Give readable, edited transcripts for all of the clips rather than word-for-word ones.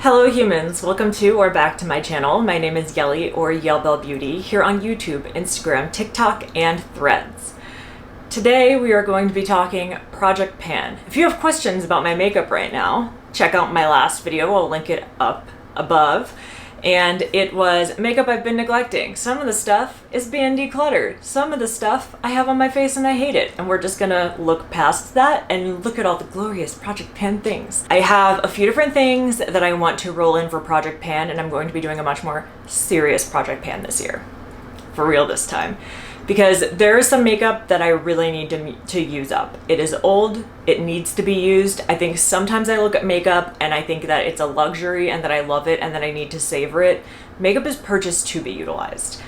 Hello humans, welcome to or back to my channel. My name is Yelly or Yellbell Beauty here on YouTube, Instagram, TikTok, and Threads. Today we are going to be talking Project Pan. If you have questions about my makeup right now, check out my last video, I'll link it up above. And it was makeup I've been neglecting. Some of the stuff is being decluttered. Some of the stuff I have on my face and I hate it. And we're just gonna look past that and look at all the glorious Project Pan things. I have a few different things that I want to roll in for Project Pan, and I'm going to be doing a much more serious Project Pan this year. For real this time. Because there is some makeup that I really need to use up. It is old, it needs to be used. I think sometimes I look at makeup and I think that it's a luxury and that I love it and that I need to savor it. Makeup is purchased to be utilized.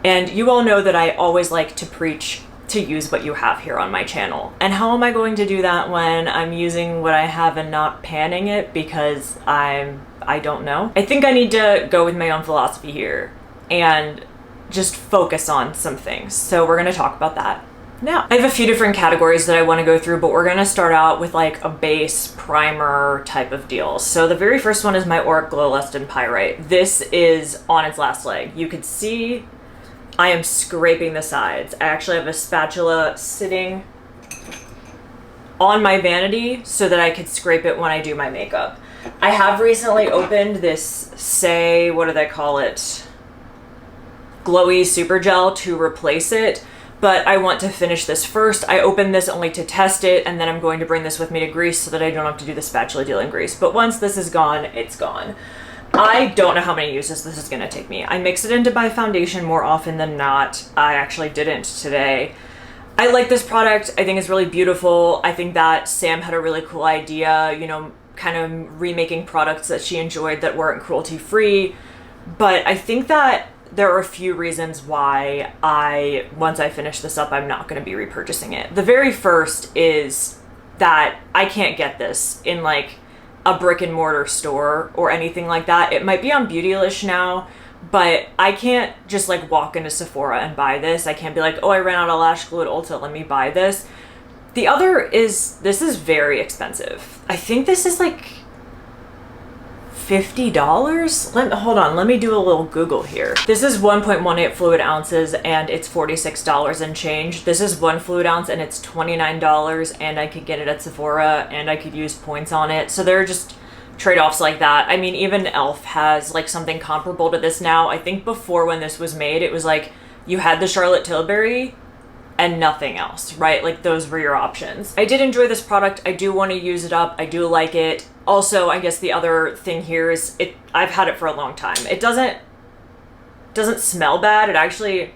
And you all know that I always like to preach to use what you have here on my channel. And how am I going to do that when I'm using what I have and not panning it because I don't know? I think I need to go with my own philosophy here and just focus on some things. So we're going to talk about that now. I have a few different categories that I want to go through, but we're going to start out with like a base primer type of deal. So the very first one is my Auric Glow Lust and Pyrite. This is on its last leg. You could see I am scraping the sides. I actually have a spatula sitting on my vanity so that I could scrape it when I do my makeup. I have recently opened this, what do they call it? Glowy Super Gel to replace it, but I want to finish this first. I opened this only to test it, and then I'm going to bring this with me to Greece so that I don't have to do the spatula deal in Greece. But once this is gone, it's gone. I don't know how many uses this is going to take me. I mix it into my foundation more often than not. I actually didn't today. I like this product. I think it's really beautiful. I think that Sam had a really cool idea, you know, kind of remaking products that she enjoyed that weren't cruelty-free. But I think that there are a few reasons why once I finish this up, I'm not going to be repurchasing it. The very first is that I can't get this in like a brick and mortar store or anything like that. It might be on Beautylish now, but I can't just like walk into Sephora and buy this. I can't be like, oh, I ran out of lash glue at Ulta, let me buy this. The other is, this is very expensive. I think this is like $50? Hold on, let me do a little Google here. This is 1.18 fluid ounces and it's $46 and change. This is 1 fluid ounce and it's $29, and I could get it at Sephora and I could use points on it. So there are just trade-offs like that. I mean, even e.l.f. has like something comparable to this now. I think before when this was made, it was like you had the Charlotte Tilbury and nothing else, right? Like those were your options. I did enjoy this product. I do want to use it up. I do like it. Also, I guess the other thing here is I've had it for a long time. It doesn't smell bad. It actually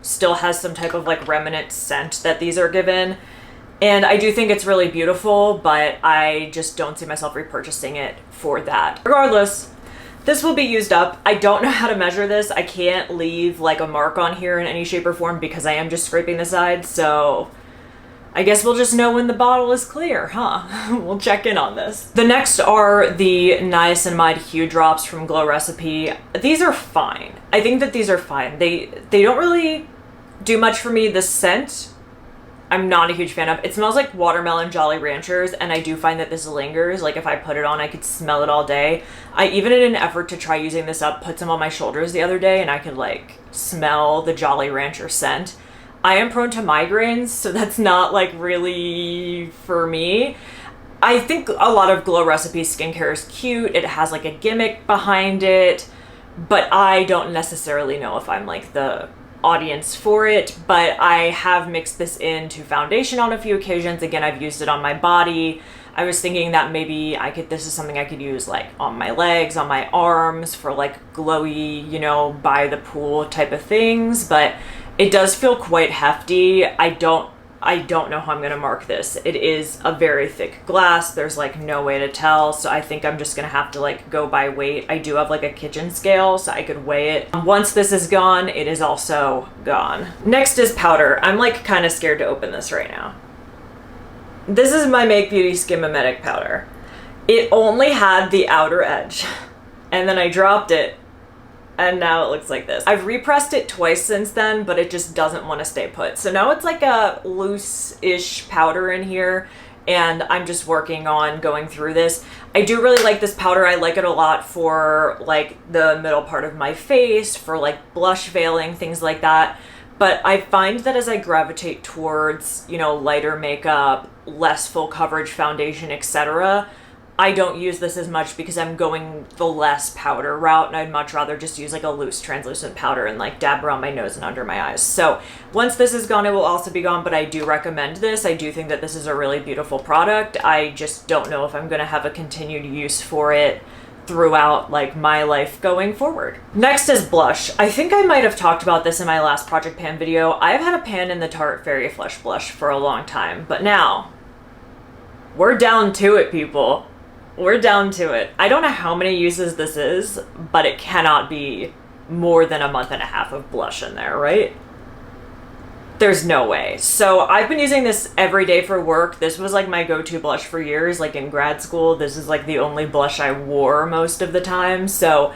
still has some type of like remnant scent that these are given. And I do think it's really beautiful, but I just don't see myself repurchasing it for that. Regardless, this will be used up. I don't know how to measure this. I can't leave like a mark on here in any shape or form because I am just scraping the sides. So I guess we'll just know when the bottle is clear, huh? We'll check in on this. The next are the Niacinamide Hue Drops from Glow Recipe. These are fine. I think that these are fine. They don't really do much for me. The scent, I'm not a huge fan of. It smells like watermelon Jolly Ranchers, and I do find that this lingers. Like if I put it on, I could smell it all day. I even in an effort to try using this up, put some on my shoulders the other day, and I could like smell the Jolly Rancher scent. I am prone to migraines, so that's not like really for me. I think a lot of Glow Recipe skincare is cute. It has like a gimmick behind it, but I don't necessarily know if I'm like the audience for it. But I have mixed this into foundation on a few occasions. Again, I've used it on my body. I was thinking that maybe this is something I could use like on my legs, on my arms for like glowy, you know, by the pool type of things, but it does feel quite hefty. I don't know how I'm gonna mark this. It is a very thick glass. There's like no way to tell. So I think I'm just gonna have to like go by weight. I do have like a kitchen scale so I could weigh it. Once this is gone, it is also gone. Next is powder. I'm like kind of scared to open this right now. This is my Make Beauty Skin Mimetic powder. It only had the outer edge and then I dropped it and now it looks like this. I've repressed it twice since then, but it just doesn't want to stay put. So now it's like a loose-ish powder in here, and I'm just working on going through this. I do really like this powder. I like it a lot for like the middle part of my face, for like blush veiling, things like that. But I find that as I gravitate towards, you know, lighter makeup, less full coverage foundation, etc., I don't use this as much because I'm going the less powder route, and I'd much rather just use like a loose translucent powder and like dab around my nose and under my eyes. So once this is gone, it will also be gone, but I do recommend this. I do think that this is a really beautiful product. I just don't know if I'm going to have a continued use for it throughout like my life going forward. Next is blush. I think I might have talked about this in my last Project Pan video. I've had a pan in the Tarte Fairy Flush blush for a long time, but now we're down to it, people. We're down to it. I don't know how many uses this is, but it cannot be more than a month and a half of blush in there, right? There's no way. So I've been using this every day for work. This was like my go-to blush for years. Like in grad school, this is like the only blush I wore most of the time. So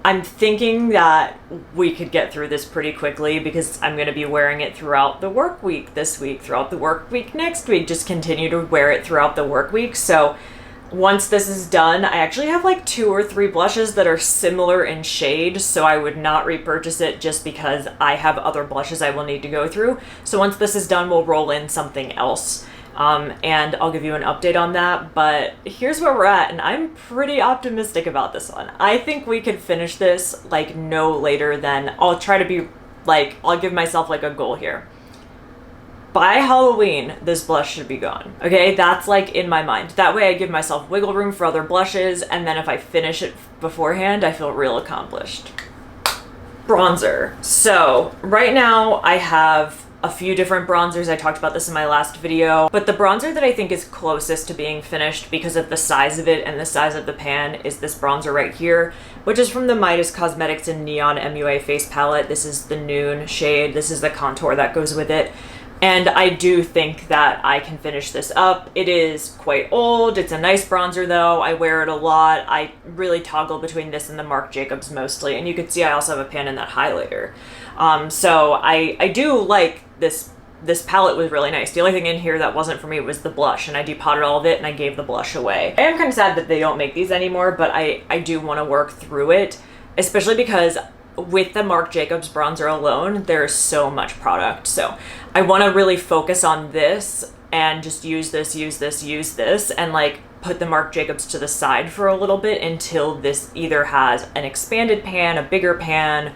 I'm thinking that we could get through this pretty quickly because I'm going to be wearing it throughout the work week this week, throughout the work week next week, just continue to wear it throughout the work week. So once this is done, I actually have like 2 or 3 blushes that are similar in shade, so I would not repurchase it just because I have other blushes I will need to go through. So once this is done, we'll roll in something else, and I'll give you an update on that. But here's where we're at, and I'm pretty optimistic about this one. I think we could finish this like no later than, I'll try to be like, I'll give myself like a goal here. By Halloween, this blush should be gone. Okay, that's like in my mind. That way I give myself wiggle room for other blushes, and then if I finish it beforehand, I feel real accomplished. Bronzer. So right now I have a few different bronzers. I talked about this in my last video, but the bronzer that I think is closest to being finished because of the size of it and the size of the pan is this bronzer right here, which is from the Midas Cosmetics in Neon MUA Face Palette. This is the Noon shade. This is the contour that goes with it. And I do think that I can finish this up. It is quite old. It's a nice bronzer though. I wear it a lot. I really toggle between this and the Marc Jacobs mostly. And you can see I also have a pan in that highlighter. So I do like this. This palette was really nice. The only thing in here that wasn't for me was the blush, and I depotted all of it and I gave the blush away. I am kind of sad that they don't make these anymore, but I do want to work through it, especially because with the Marc Jacobs bronzer alone, there's so much product. So I want to really focus on this and just use this, and like put the Marc Jacobs to the side for a little bit until this either has an expanded pan, a bigger pan,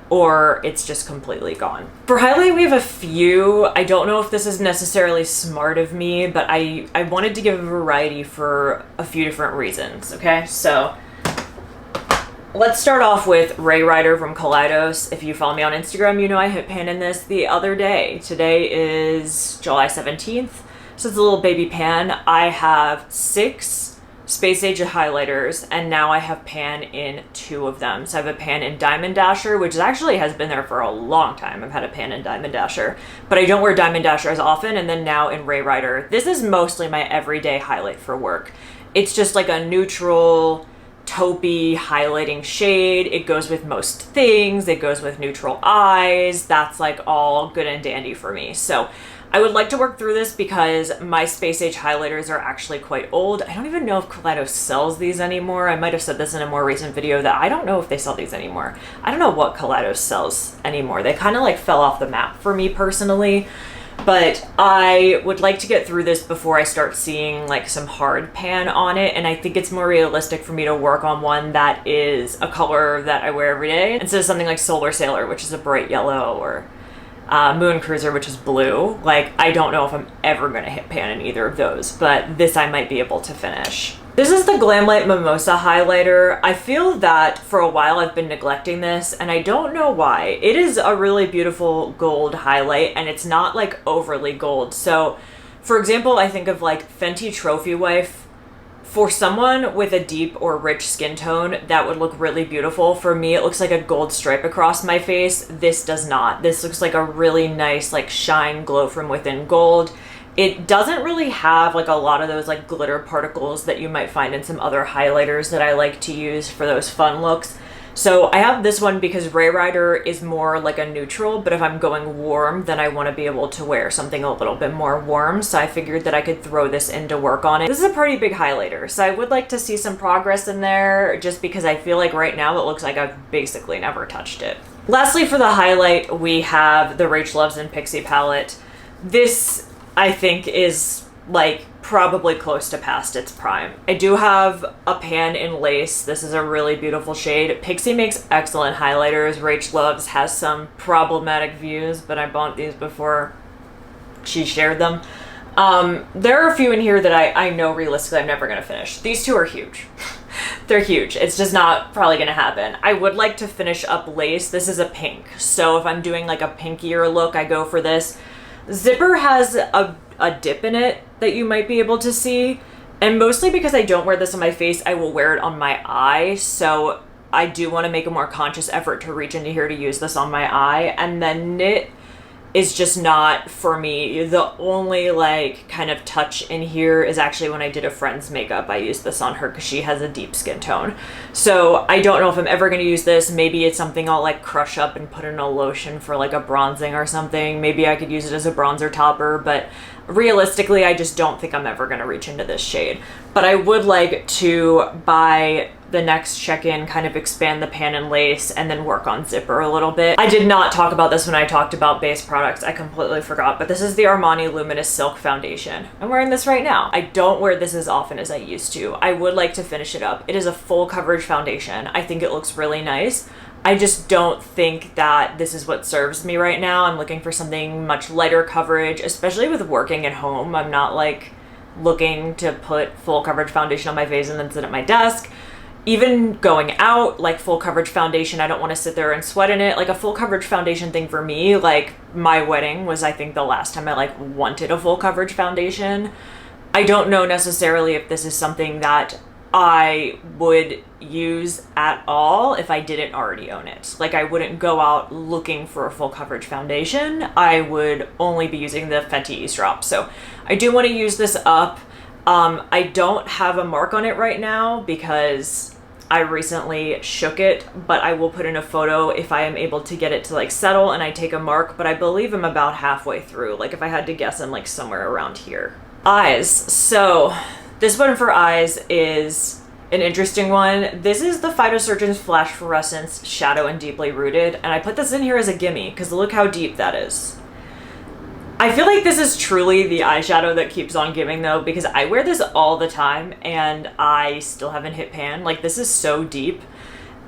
or it's just completely gone. For highlight, we have a few. I don't know if this is necessarily smart of me, but I wanted to give a variety for a few different reasons, okay? So let's start off with Ray Ryder from Kaleidos. If you follow me on Instagram, you know I hit pan in this the other day. Today is July 17th, so it's a little baby pan. I have 6 Space Age highlighters, and now I have pan in 2 of them. So I have a pan in Diamond Dasher, which actually has been there for a long time. I've had a pan in Diamond Dasher, but I don't wear Diamond Dasher as often, and then now in Ray Ryder. This is mostly my everyday highlight for work. It's just like a neutral, taupey highlighting shade. It goes with most things. It goes with neutral eyes. That's like all good and dandy for me. So I would like to work through this because my Space Age highlighters are actually quite old. I don't even know if Kaleidos sells these anymore. I might have said this in a more recent video that I don't know if they sell these anymore. I don't know what Kaleidos sells anymore. They kind of like fell off the map for me personally. But I would like to get through this before I start seeing like some hard pan on it, and I think it's more realistic for me to work on one that is a color that I wear every day instead of something like Solar Sailor, which is a bright yellow, or Moon Cruiser, which is blue. Like, I don't know if I'm ever going to hit pan in either of those, but this I might be able to finish. This is the Glamlite Mimosa highlighter. I feel that for a while I've been neglecting this, and I don't know why. It is a really beautiful gold highlight, and it's not like overly gold. So, for example, I think of like Fenty Trophy Wife. For someone with a deep or rich skin tone, that would look really beautiful. For me, it looks like a gold stripe across my face. This does not. This looks like a really nice, like, shine, glow from within gold. It doesn't really have like a lot of those like glitter particles that you might find in some other highlighters that I like to use for those fun looks. So I have this one because Ray Rider is more like a neutral, but if I'm going warm, then I want to be able to wear something a little bit more warm. So I figured that I could throw this in to work on it. This is a pretty big highlighter, so I would like to see some progress in there just because I feel like right now it looks like I've basically never touched it. Lastly, for the highlight, we have the Rach Loves and Pixie palette. This, I think, is like probably close to past its prime. I do have a pan in lace. This is a really beautiful shade. Pixie makes excellent highlighters. Rach Loves has some problematic views, but I bought these before she shared them. There are a few in here that I know realistically I'm never going to finish. These two are huge. They're huge. It's just not probably going to happen. I would like to finish up lace. This is a pink. So if I'm doing like a pinkier look, I go for this. Zipper has a dip in it that you might be able to see. And mostly because I don't wear this on my face, I will wear it on my eye. So I do want to make a more conscious effort to reach into here to use this on my eye. And then knit is just not for me. The only like kind of touch in here is actually when I did a friend's makeup. I used this on her because she has a deep skin tone. So I don't know if I'm ever going to use this. Maybe it's something I'll like crush up and put in a lotion for like a bronzing or something. Maybe I could use it as a bronzer topper, but realistically, I just don't think I'm ever going to reach into this shade. But I would like to buy the next check-in, kind of expand the pan and lace, and then work on zipper a little bit. I did not talk about this when I talked about base products. I completely forgot, but this is the Armani Luminous Silk Foundation. I'm wearing this right now. I don't wear this as often as I used to. I would like to finish it up. It is a full coverage foundation. I think it looks really nice. I just don't think that this is what serves me right now. I'm looking for something much lighter coverage, especially with working at home. I'm not like looking to put full coverage foundation on my face and then sit at my desk. Even going out, like full coverage foundation, I don't want to sit there and sweat in it. Like a full coverage foundation thing for me, like my wedding was, I think, the last time I like wanted a full coverage foundation. I don't know necessarily if this is something that I would use at all if I didn't already own it. Like I wouldn't go out looking for a full coverage foundation. I would only be using the Fenty Ease Drop. So I do want to use this up. I don't have a mark on it right now because I recently shook it, but I will put in a photo if I am able to get it to like settle and I take a mark, but I believe I'm about halfway through. Like if I had to guess, I'm like somewhere around here. Eyes. So this one for eyes is an interesting one. This is the Phytosurgeon's Flash Fluorescence Shadow and Deeply Rooted, and I put this in here as a gimme because look how deep that is. I feel like this is truly the eyeshadow that keeps on giving though, because I wear this all the time and I still haven't hit pan. Like this is so deep.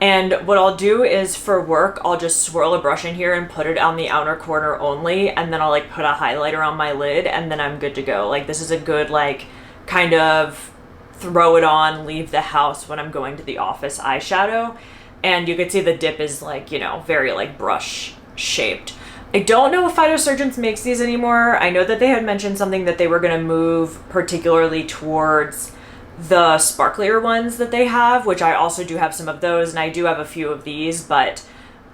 And what I'll do is for work, I'll just swirl a brush in here and put it on the outer corner only. And then I'll like put a highlighter on my lid and then I'm good to go. Like this is a good like kind of throw it on, leave the house when I'm going to the office eyeshadow. And you can see the dip is like, you know, very like brush shaped. I don't know if Phytosurgeons makes these anymore. I know that they had mentioned something that they were going to move particularly towards the sparklier ones that they have, which I also do have some of those, and I do have a few of these, but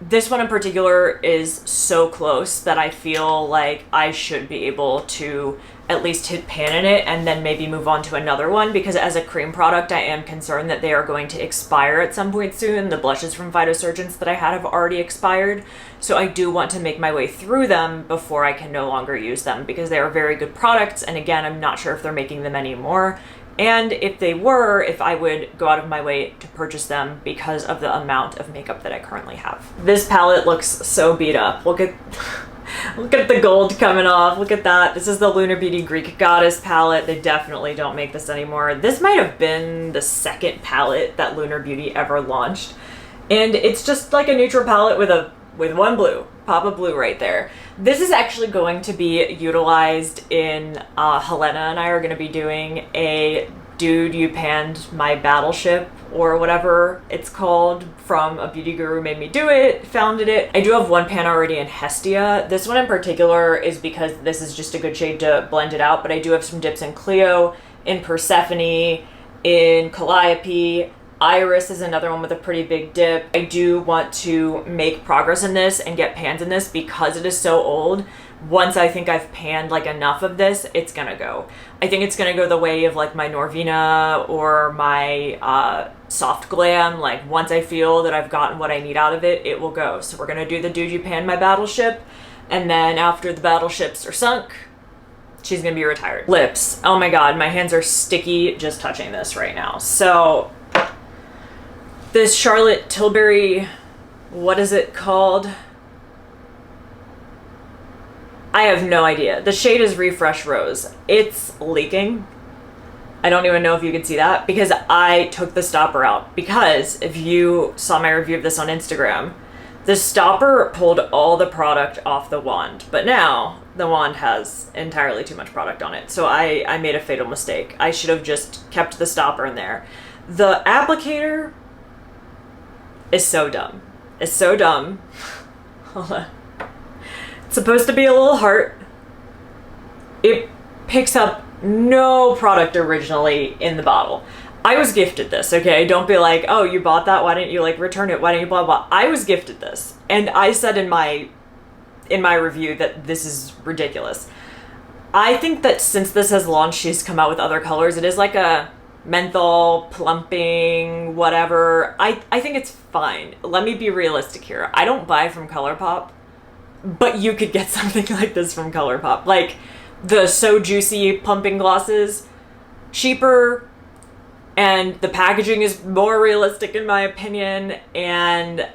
this one in particular is so close that I feel like I should be able to at least hit pan in it and then maybe move on to another one, because as a cream product, I am concerned that they are going to expire at some point soon. The blushes from Phytosurgeons that I had have already expired, so I do want to make my way through them before I can no longer use them, because they are very good products, and again, I'm not sure if they're making them anymore. And if they were, if I would go out of my way to purchase them because of the amount of makeup that I currently have. This palette looks so beat up. Look at the gold coming off. Look at that. This is the Lunar Beauty Greek Goddess palette. They definitely don't make this anymore. This might have been the second palette that Lunar Beauty ever launched. And it's just like a neutral palette with one blue. Pop of blue right there. This is actually going to be utilized in, Helena and I are going to be doing a Dude You Panned My Battleship or whatever it's called from a beauty guru made me do it, founded it. I do have one pan already in Hestia. This one in particular is because this is just a good shade to blend it out, but I do have some dips in Clio, in Persephone, in Calliope. Iris is another one with a pretty big dip. I do want to make progress in this and get pans in this because it is so old. Once I think I've panned like enough of this, it's gonna go. I think it's gonna go the way of like my Norvina or my Soft Glam. Like once I feel that I've gotten what I need out of it, it will go. So we're gonna do the Doogie Pan My Battleship, and then after the battleships are sunk, she's gonna be retired. Lips. Oh my god, my hands are sticky just touching this right now. So this Charlotte Tilbury, what is it called? I have no idea. The shade is Refresh Rose. It's leaking. I don't even know if you can see that because I took the stopper out. Because if you saw my review of this on Instagram, the stopper pulled all the product off the wand. But now the wand has entirely too much product on it. So I made a fatal mistake. I should have just kept the stopper in there. The applicator is so dumb. It's so dumb. Hold on. Supposed to be a little heart. It picks up no product originally in the bottle. I was gifted this, okay? Don't be like, oh, you bought that? Why didn't you like return it? Why didn't you blah blah? I was gifted this. And I said in my review that this is ridiculous. I think that since this has launched, she's come out with other colors. It is like a menthol, plumping, whatever. I think it's fine. Let me be realistic here. I don't buy from ColourPop. But you could get something like this from ColourPop. Like the So Juicy pumping glosses, cheaper, and the packaging is more realistic in my opinion, and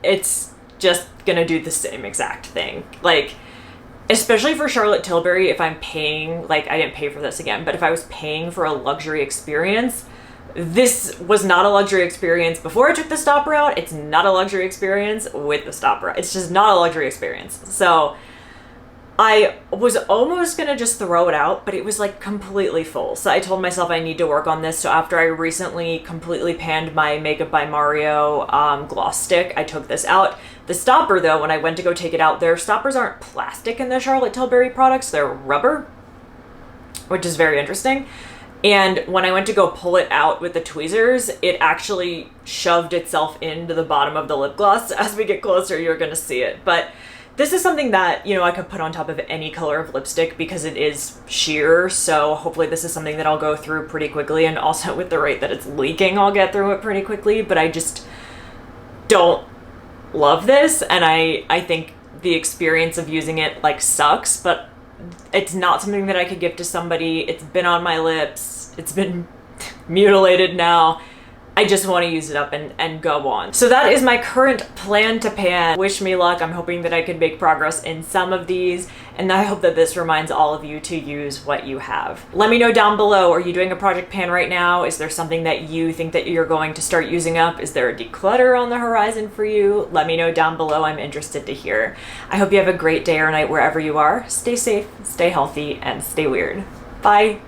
it's just gonna do the same exact thing. Like, especially for Charlotte Tilbury, if I'm paying, like I didn't pay for this again, but if I was paying for a luxury experience, this was not a luxury experience before I took the stopper out. It's not a luxury experience with the stopper out. It's just not a luxury experience. So I was almost gonna just throw it out, but it was like completely full. So I told myself I need to work on this. So after I recently completely panned my Makeup by Mario gloss stick, I took this out. The stopper though, when I went to go take it out, their stoppers aren't plastic in the Charlotte Tilbury products, they're rubber, which is very interesting. And when I went to go pull it out with the tweezers, it actually shoved itself into the bottom of the lip gloss. As we get closer, you're gonna see it. But this is something that, you know, I could put on top of any color of lipstick because it is sheer. So hopefully this is something that I'll go through pretty quickly. And also with the rate that it's leaking, I'll get through it pretty quickly. But I just don't love this. And I think the experience of using it like sucks, but it's not something that I could give to somebody. It's been on my lips. It's been mutilated now. I just want to use it up and go on. So that is my current plan to pan. Wish me luck. I'm hoping that I can make progress in some of these, and I hope that this reminds all of you to use what you have. Let me know down below, are you doing a project pan right now? Is there something that you think that you're going to start using up? Is there a declutter on the horizon for you? Let me know down below. I'm interested to hear. I hope you have a great day or night wherever you are. Stay safe, stay healthy, and stay weird. Bye.